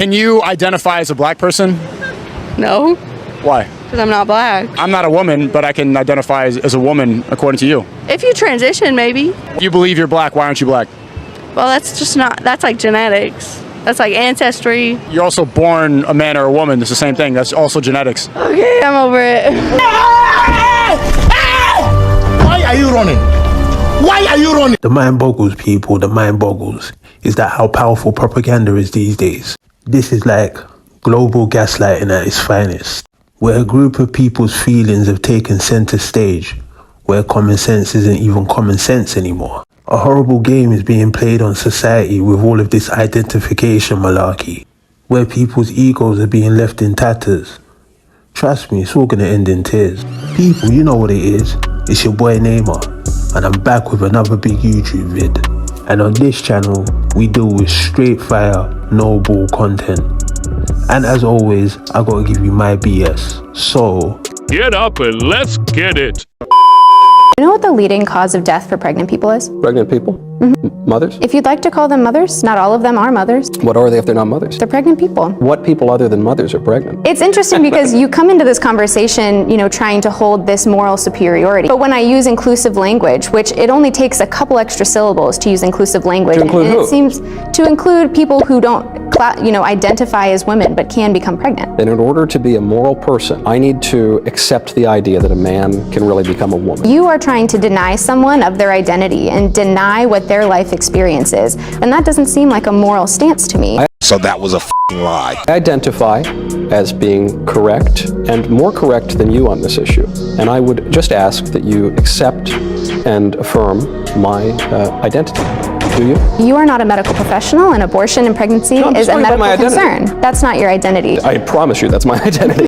Can you identify as a black person? No, Why? because I'm not black. I'm not a woman, but I can identify as a woman according to you. If you transition, maybe. If you believe you're black, why aren't you black? Well, that's just not, that's like genetics. That's like ancestry. You're also born a man or a woman. It's the same thing. That's also genetics. Okay, I'm over it. Why are you running? Why are you running? The mind boggles, people. The mind boggles. Is that how powerful propaganda is these days? This is like global gaslighting at its finest, where a group of people's feelings have taken center stage, where common sense isn't even common sense anymore. A horrible game is being played on society with all of this identification malarkey, where people's egos are being left in tatters. Trust me, it's all gonna end in tears. People, you know what it is. It's your boy Neymar, and I'm back with another big YouTube vid. And on this channel, we deal with straight fire, no bull content. And as always, I gotta give you my BS. So, get up and let's get it. You know what the leading cause of death for pregnant people is? Pregnant people? Mothers? If you'd like to call them mothers, not all of them are mothers. What are they if they're not mothers? They're pregnant people. What people other than mothers are pregnant? It's interesting because you come into this conversation, trying to hold this moral superiority. But when I use inclusive language, which it only takes a couple extra syllables to use inclusive language, To include and who? it seems to include people who don't, identify as women but can become pregnant. And in order to be a moral person, I need to accept the idea that a man can really become a woman. You are trying to deny someone of their identity and deny what their life experience is. And that doesn't seem like a moral stance to me. So that was a f***ing lie. I identify as being correct and more correct than you on this issue. And I would just ask that you accept and affirm my identity. Do you? You are not a medical professional, and abortion and pregnancy No, I'm is just a worried about my medical identity. concern. That's not your identity. I promise you, that's my identity.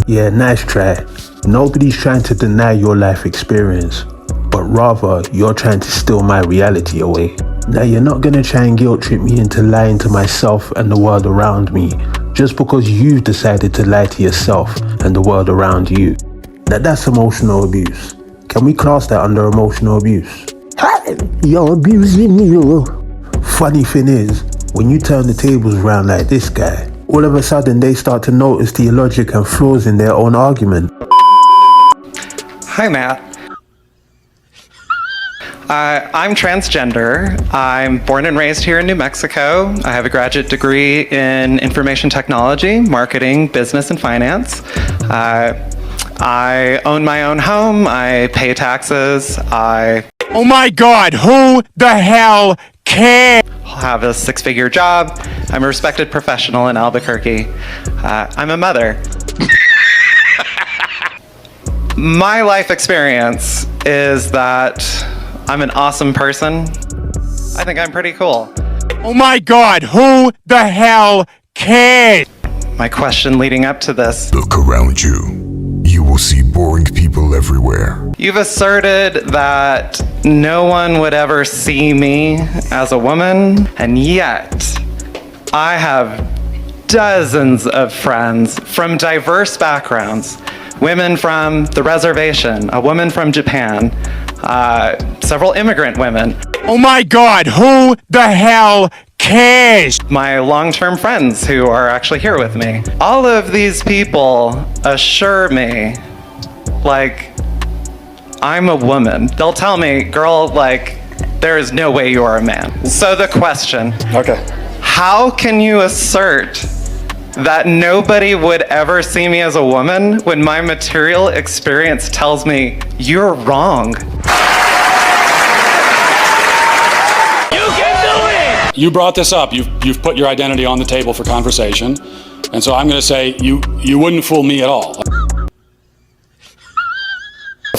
yeah, nice try. Nobody's trying to deny your life experience, but rather you're trying to steal my reality away. Now you're not gonna try and guilt trip me into lying to myself and the world around me just because you've decided to lie to yourself and the world around you. Now that's emotional abuse. Can we class that under emotional abuse? You're abusing me. Funny thing is, when you turn the tables around like this guy, all of a sudden they start to notice the illogic and flaws in their own argument. Hi, Matt. I'm transgender. I'm born and raised here in New Mexico. I have a graduate degree in information technology, marketing, business, and finance. I own my own home. I pay taxes. I Oh my God, who the hell cares? have a six-figure job. I'm a respected professional in Albuquerque. I'm a mother. My life experience is that I'm an awesome person. I think I'm pretty cool. Oh my God, who the hell cares? My question leading up to this: look around you. You will see boring people everywhere. you've asserted that no one would ever see me as a woman, and yet I have dozens of friends from diverse backgrounds. Women from the reservation, a woman from Japan, several immigrant women. Oh my God, who the hell cares? My long-term friends who are actually here with me. All of these people assure me, like, I'm a woman. They'll tell me, girl, like, there is no way you are a man. So the question, Okay. how can you assert that nobody would ever see me as a woman when my material experience tells me you're wrong? You brought this up. You've put your identity on the table for conversation, and so I'm going to say you wouldn't fool me at all.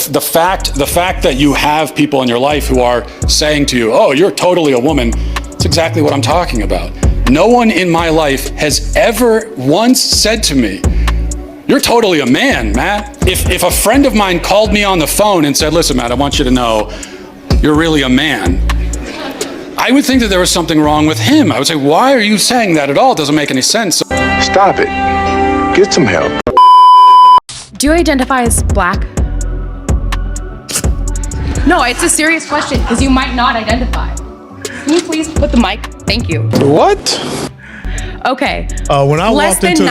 The fact that you have people in your life who are saying to you, "Oh, you're totally a woman," that's exactly what I'm talking about. No one in my life has ever once said to me, "You're totally a man, Matt." If a friend of mine called me on the phone and said, "Listen, Matt, I want you to know, you're really a man," I would think that there was something wrong with him. I would say, why are you saying that at all? It doesn't make any sense. Stop it. Get some help. Do you identify as black? No, it's a serious question because you might not identify. Can you please put the mic? Thank you. What? Okay. When I walked into the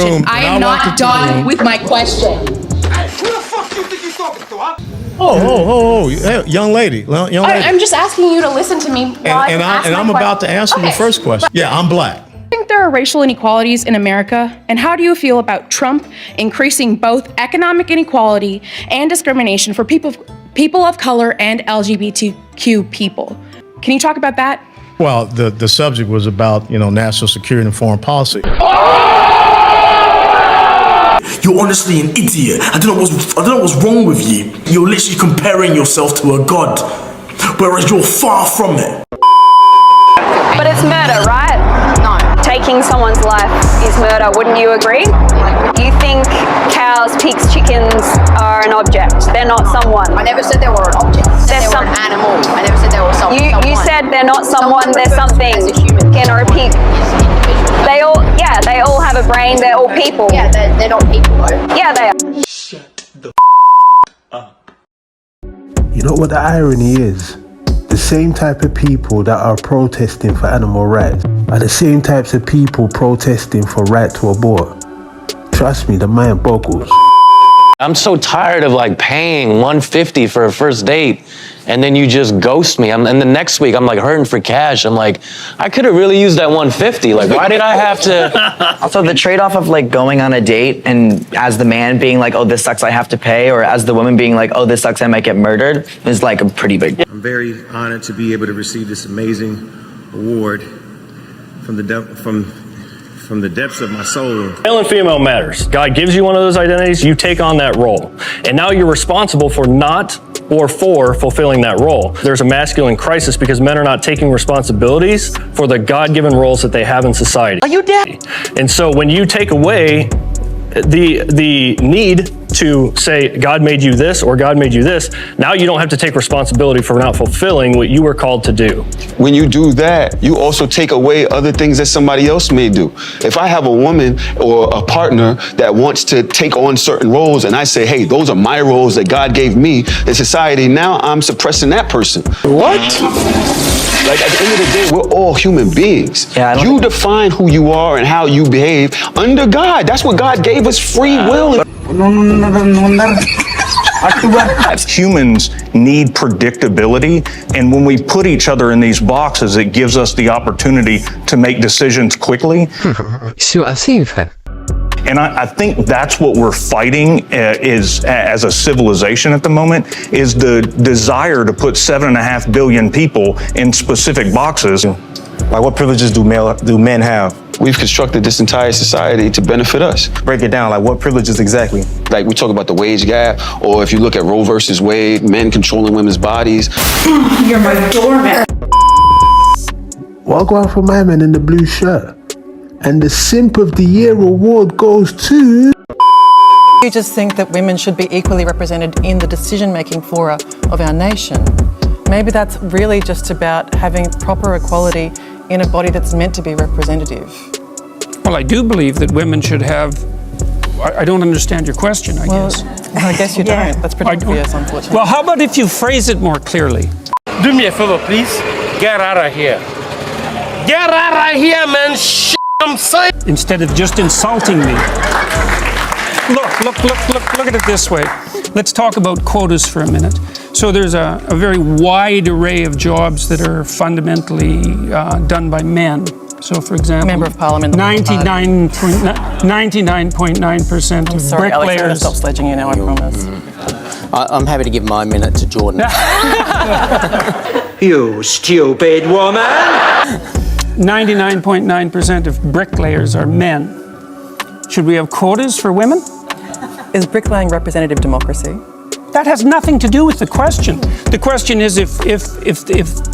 room, I am not done with my question. Who the fuck you think you're talking to? Oh, hey, young lady. I'm just asking you to listen to me. And I'm about to answer your first question. Yeah, I'm black. I think there are racial inequalities in America, and how do you feel about Trump increasing both economic inequality and discrimination for people of color and LGBTQ people? Can you talk about that? Well, the subject was about, national security and foreign policy. You're honestly an idiot. I don't know what's wrong with you. You're literally comparing yourself to a god, whereas you're far from it. But it's murder, right? No. Taking someone's life is murder, wouldn't you agree? You think cows, pigs, chickens are an object. They're not someone. I never said they were an object. They were an animal. I never said they were someone. You said they're not someone, they're something. Can I repeat? They all have a brain, they're all people. Yeah, they're not people though. Yeah, they are. Shut the up. You know what the irony is? The same type of people that are protesting for animal rights are the same types of people protesting for right to abort. Trust me, the mind boggles. I'm so tired of paying $150 for a first date and then you just ghost me. And the next week I'm hurting for cash. I'm I could have really used that $150. Why did I have to? Also, the trade-off of going on a date and as the man being oh, this sucks, I have to pay, or as the woman being oh, this sucks, I might get murdered, is a pretty big. I'm very honored to be able to receive this amazing award from the depths of my soul. Male and female matters. God gives you one of those identities, you take on that role. And now you're responsible for not or for fulfilling that role. There's a masculine crisis because men are not taking responsibilities for the God-given roles that they have in society. Are you dead? And so when you take away the need to say God made you this or God made you this, now you don't have to take responsibility for not fulfilling what you were called to do. When you do that, you also take away other things that somebody else may do. If I have a woman or a partner that wants to take on certain roles and I say, hey, those are my roles that God gave me in society, now I'm suppressing that person. What? At the end of the day, we're all human beings. Yeah, you define who you are and how you behave under God. That's what God gave us, free will. Humans need predictability, and when we put each other in these boxes, it gives us the opportunity to make decisions quickly. And I think that's what we're fighting is as a civilization at the moment, is the desire to put 7.5 billion people in specific boxes. What privileges do men have? We've constructed this entire society to benefit us. Break it down, what privileges exactly? We talk about the wage gap, or if you look at Roe versus Wade, men controlling women's bodies. You're my doormat. Well, go out for my man in the blue shirt. And the Simp of the Year award goes to... You just think that women should be equally represented in the decision-making fora of our nation. Maybe that's really just about having proper equality in a body that's meant to be representative. Well, I do believe that women should have... I don't understand your question, I guess. I guess you don't. That's pretty obvious, unfortunately. Well, how about if you phrase it more clearly? Do me a favor, please. Get out of here. Get out of here, man. I'm saying. Instead of just insulting me. Look at it this way. Let's talk about quotas for a minute. So there's a very wide array of jobs that are fundamentally done by men. So for example, Member of Parliament, 99.9% of sorry, bricklayers. Alex, stop sledging you now, I promise. I'm happy to give my minute to Jordan. You stupid woman! 99.9% of bricklayers are men. Should we have quotas for women? Is bricklaying representative democracy? That has nothing to do with the question. The question is if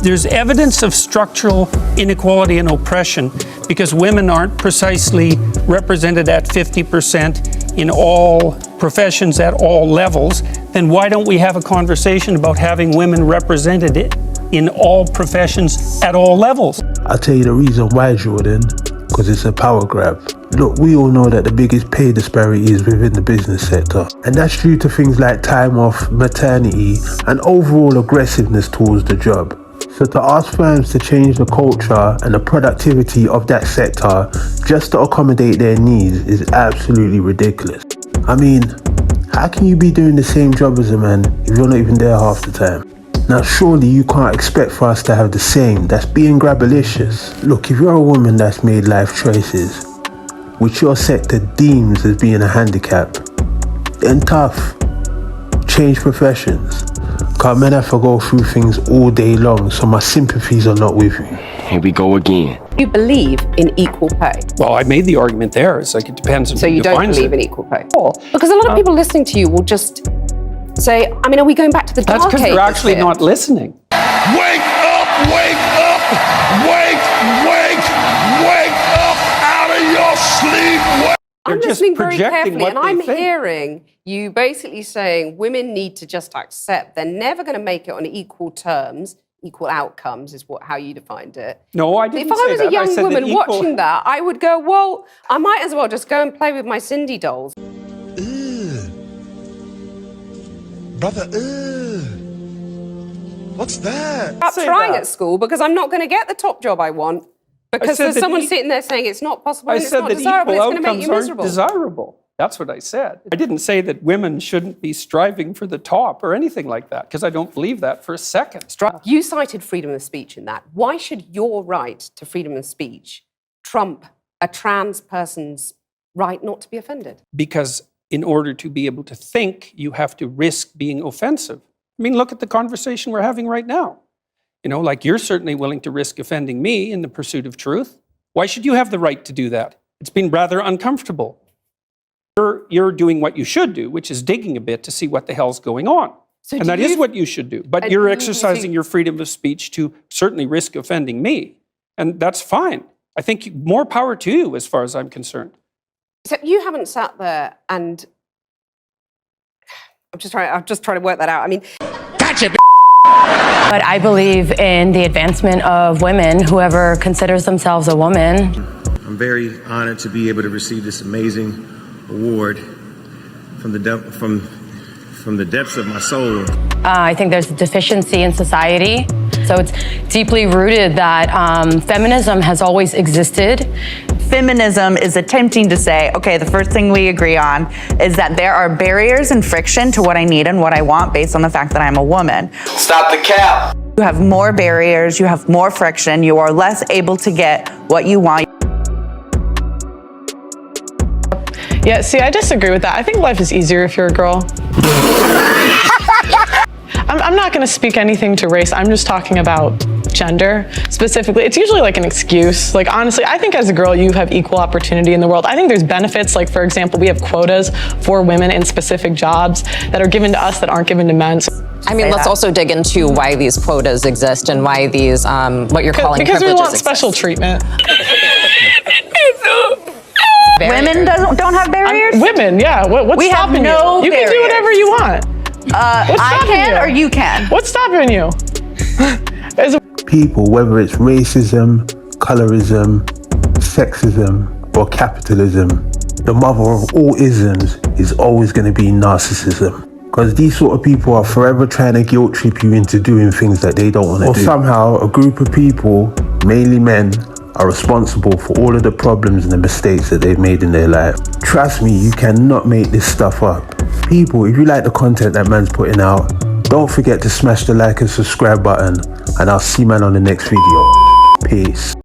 there's evidence of structural inequality and oppression because women aren't precisely represented at 50% in all professions at all levels, then why don't we have a conversation about having women represented in all professions at all levels? I'll tell you the reason why, Jordan, because it's a power grab. Look, we all know that the biggest pay disparity is within the business sector, and that's due to things like time off, maternity, and overall aggressiveness towards the job. So to ask firms to change the culture and the productivity of that sector just to accommodate their needs is absolutely ridiculous. I mean, how can you be doing the same job as a man if you're not even there half the time? Now surely you can't expect for us to have the same. That's being grabalicious. Look, if you're a woman that's made life choices which your sector deems as being a handicap, then tough. Change professions. Cause men have to go through things all day long, so my sympathies are not with you. Here we go again. You believe in equal pay? Well, I made the argument there. It's like it depends on So who you don't defines believe it. in equal pay? Because a lot of people listening to you will just say, I mean, are we going back to the dark That's ages? because they're actually here? not listening. Wake up! Wake up! Wake up out of your sleep! I'm They're just listening very projecting carefully, what and they I'm think. hearing you basically saying women need to just accept they're never going to make it on equal terms, equal outcomes is how you defined it. No, I didn't If I say was that. a young I said that woman equal- watching that, I would go, well, I might as well just go and play with my Cindy dolls. Brother, what's that? Stop trying at school because I'm not going to get the top job I want because said there's that someone sitting there saying it's not possible I and it's said not that desirable, equal it's going to make outcomes you aren't miserable. desirable. That's what I said. I didn't say that women shouldn't be striving for the top or anything like that, because I don't believe that for a second. You cited freedom of speech in that. Why should your right to freedom of speech trump a trans person's right not to be offended? Because in order to be able to think, you have to risk being offensive. I mean, look at the conversation we're having right now. You know, like you're certainly willing to risk offending me in the pursuit of truth. Why should you have the right to do that? It's been rather uncomfortable. You're doing what you should do, which is digging a bit to see what the hell's going on. So and that is what you should do. But you're exercising your freedom of speech to certainly risk offending me. And that's fine. I think more power to you as far as I'm concerned. So you haven't sat there and I'm just trying to work that out. I mean, Gotcha. But I believe in the advancement of women, whoever considers themselves a woman. I'm very honored to be able to receive this amazing award from the depths of my soul. I think there's a deficiency in society. So it's deeply rooted that feminism has always existed. Feminism is attempting to say, okay, the first thing we agree on is that there are barriers and friction to what I need and what I want based on the fact that I'm a woman. Stop the cap. You have more barriers, you have more friction, you are less able to get what you want. Yeah, see, I disagree with that. I think life is easier if you're a girl. I'm not going to speak anything to race. I'm just talking about gender specifically. It's usually like an excuse. Like, honestly, I think as a girl, you have equal opportunity in the world. I think there's benefits. Like, for example, we have quotas for women in specific jobs that are given to us that aren't given to men. I mean, let's also dig into why these quotas exist and why these, what you're calling because we privileges want special treatment. Women don't have barriers? Women, yeah. What's We have stopping no you? You can do whatever you want. I can or you can? What's stopping you? People, whether it's racism, colorism, sexism, or capitalism, the mother of all isms is always going to be narcissism. Because these sort of people are forever trying to guilt trip you into doing things that they don't want to do. Or somehow a group of people, mainly men, are responsible for all of the problems and the mistakes that they've made in their life. Trust me, you cannot make this stuff up. People, if you like the content that man's putting out, don't forget to smash the like and subscribe button, and I'll see man on the next video. Peace.